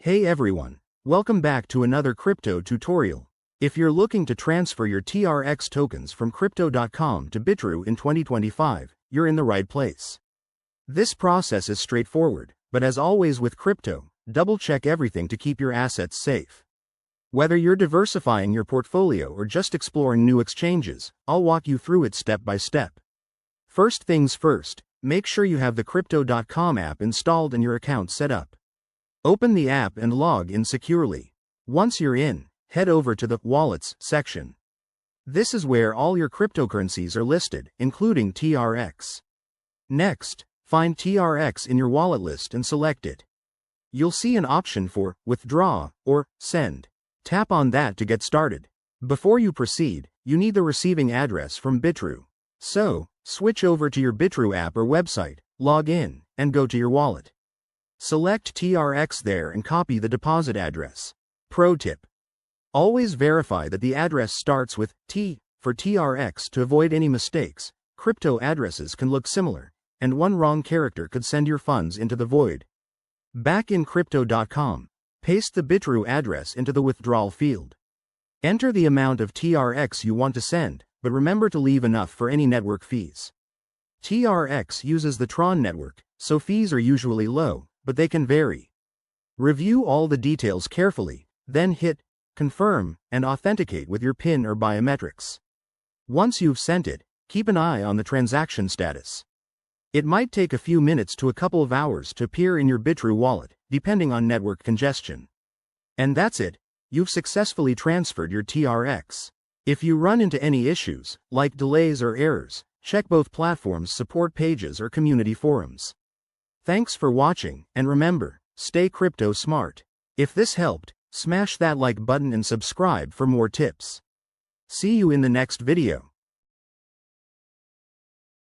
Hey everyone, welcome back to another crypto tutorial. If you're looking to transfer your TRX tokens from Crypto.com to Bitrue in 2025, you're in the right place. This process is straightforward, but as always with crypto, double-check everything to keep your assets safe. Whether you're diversifying your portfolio or just exploring new exchanges, I'll walk you through it step by step. First things first, make sure you have the Crypto.com app installed and your account set up. Open the app and log in securely. Once you're in, head over to the Wallets section. This is where all your cryptocurrencies are listed, including TRX. Next, find TRX in your wallet list and select it. You'll see an option for Withdraw or Send. Tap on that to get started. Before you proceed, you need the receiving address from Bitrue. So, switch over to your Bitrue app or website, log in, and go to your wallet. Select TRX there and copy the deposit address. Pro tip: always verify that the address starts with T for TRX to avoid any mistakes. Crypto addresses can look similar, and one wrong character could send your funds into the void. Back in Crypto.com, paste the Bitrue address into the withdrawal field. Enter the amount of TRX you want to send, but remember to leave enough for any network fees. TRX uses the Tron network, so fees are usually low, but they can vary. Review all the details carefully, then hit Confirm and authenticate with your PIN or biometrics. Once you've sent it, keep an eye on the transaction status. It might take a few minutes to a couple of hours to appear in your Bitrue wallet, depending on network congestion. And that's it, you've successfully transferred your TRX. If you run into any issues, like delays or errors, check both platforms' support pages or community forums. Thanks for watching, and remember, stay crypto smart. If this helped, smash that like button and subscribe for more tips. See you in the next video.